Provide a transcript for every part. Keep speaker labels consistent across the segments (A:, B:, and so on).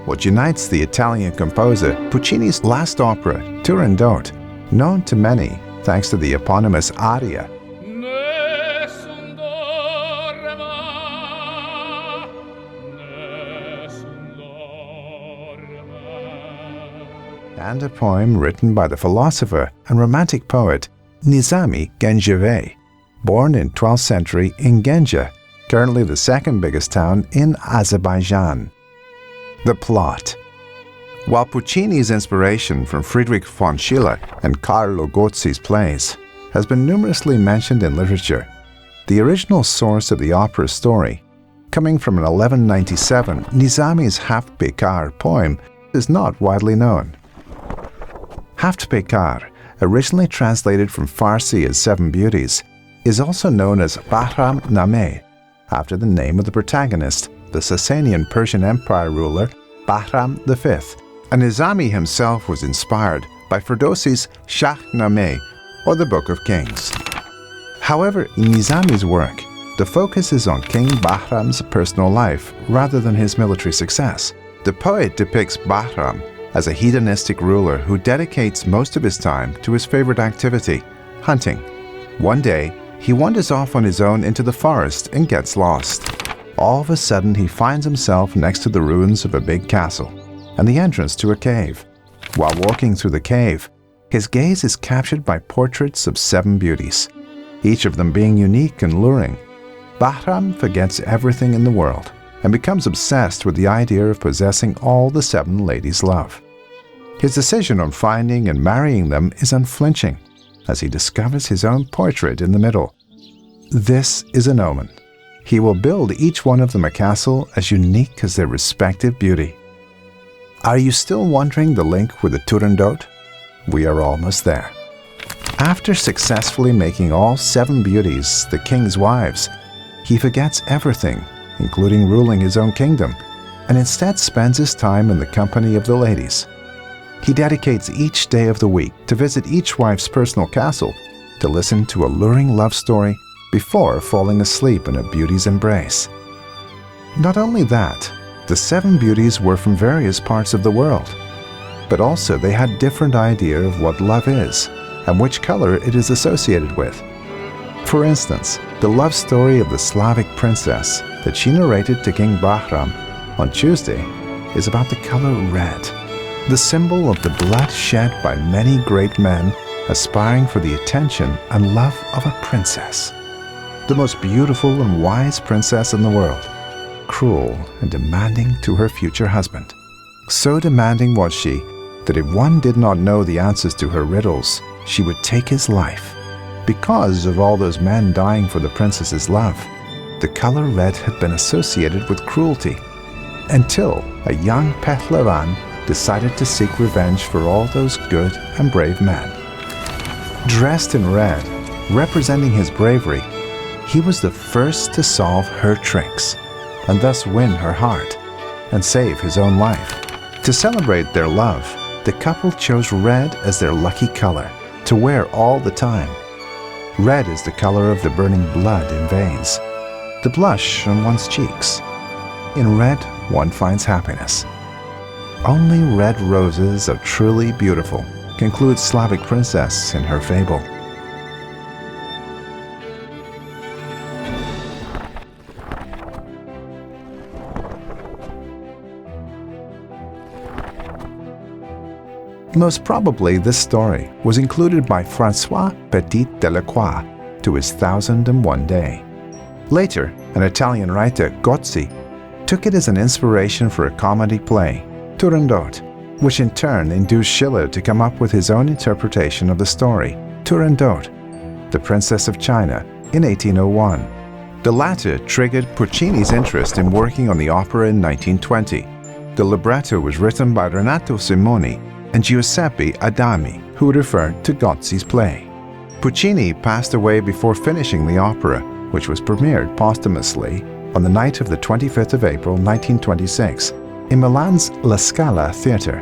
A: what unites the Italian composer Puccini's last opera, Turandot, known to many thanks to the eponymous aria.
B: Nessun Dorma, Nessun Dorma.
A: And a poem written by the philosopher and romantic poet Nizami Ganjavi, born in 12th century in Ganja, currently the second biggest town in Azerbaijan. The plot. While Puccini's inspiration from Friedrich von Schiller and Carlo Gozzi's plays has been numerously mentioned in literature, the original source of the opera's story, coming from an 1197 Nizami's Haft-Peykar poem, is not widely known. Haft-Peykar, originally translated from Farsi as Seven Beauties, is also known as Bahram, after the name of the protagonist, the Sasanian Persian Empire ruler Bahram V, and Nizami himself was inspired by Ferdowsi's Shahnameh, or the Book of Kings. However, in Nizami's work, the focus is on King Bahram's personal life rather than his military success. The poet depicts Bahram as a hedonistic ruler who dedicates most of his time to his favorite activity, hunting. One day, he wanders off on his own into the forest and gets lost. All of a sudden, he finds himself next to the ruins of a big castle and the entrance to a cave. While walking through the cave, his gaze is captured by portraits of 7 beauties, each of them being unique and luring. Bahram forgets everything in the world and becomes obsessed with the idea of possessing all the 7 ladies love. His decision on finding and marrying them is unflinching, as he discovers his own portrait in the middle. This is an omen. He will build each one of them a castle as unique as their respective beauty. Are you still wondering the link with the Turandot? We are almost there. After successfully making all 7 beauties the king's wives, he forgets everything, including ruling his own kingdom, and instead spends his time in the company of the ladies. He dedicates each day of the week to visit each wife's personal castle to listen to a luring love story before falling asleep in a beauty's embrace. Not only that, the 7 beauties were from various parts of the world, but also they had different idea of what love is and which color it is associated with. For instance, the love story of the Slavic princess that she narrated to King Bahram on Tuesday is about the color red, the symbol of the blood shed by many great men aspiring for the attention and love of a princess. The most beautiful and wise princess in the world, cruel and demanding to her future husband. So demanding was she that if one did not know the answers to her riddles, she would take his life. Because of all those men dying for the princess's love, the color red had been associated with cruelty, until a young Pehlavan decided to seek revenge for all those good and brave men. Dressed in red, representing his bravery, he was the first to solve her tricks, and thus win her heart, and save his own life. To celebrate their love, the couple chose red as their lucky color to wear all the time. Red is the color of the burning blood in veins, the blush on one's cheeks. In red, one finds happiness. Only red roses are truly beautiful, concludes Slavic princess in her fable. Most probably this story was included by François Petit Delacroix to his 1001 Day. Later, an Italian writer, Gozzi, took it as an inspiration for a comedy play, Turandot, which in turn induced Schiller to come up with his own interpretation of the story, Turandot, the Princess of China, in 1801. The latter triggered Puccini's interest in working on the opera in 1920. The libretto was written by Renato Simoni and Giuseppe Adami, who referred to Gozzi's play. Puccini passed away before finishing the opera, which was premiered posthumously on the night of the 25th of April 1926 in Milan's La Scala Theatre.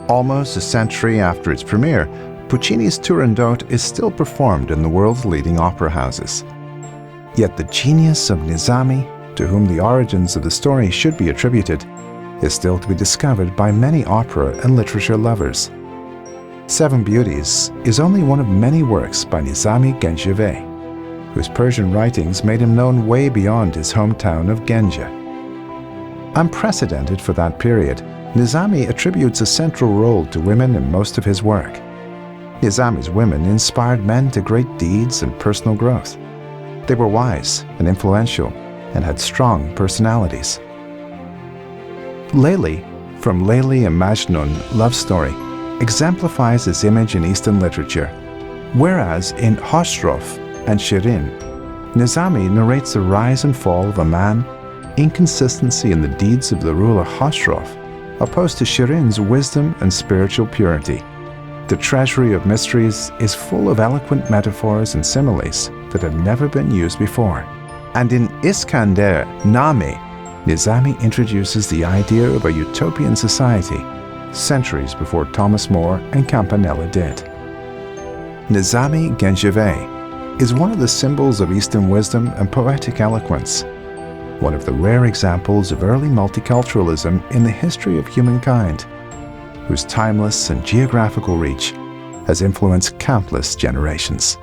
A: Almost a century after its premiere, Puccini's Turandot is still performed in the world's leading opera houses. Yet the genius of Nizami, to whom the origins of the story should be attributed, is still to be discovered by many opera and literature lovers. Seven Beauties is only one of many works by Nizami Ganjavi, whose Persian writings made him known way beyond his hometown of Ganja. Unprecedented for that period, Nizami attributes a central role to women in most of his work. Nizami's women inspired men to great deeds and personal growth. They were wise and influential and had strong personalities. Layli, from Layli and Majnun love story, exemplifies this image in Eastern literature, whereas in Khosrow and Shirin, Nizami narrates the rise and fall of a man, inconsistency in the deeds of the ruler Khosrow, opposed to Shirin's wisdom and spiritual purity. The treasury of mysteries is full of eloquent metaphors and similes that had never been used before. And in Iskander Name, Nizami introduces the idea of a utopian society, centuries before Thomas More and Campanella did. Nizami Ganjavi is one of the symbols of Eastern wisdom and poetic eloquence, one of the rare examples of early multiculturalism in the history of humankind, whose timeless and geographical reach has influenced countless generations.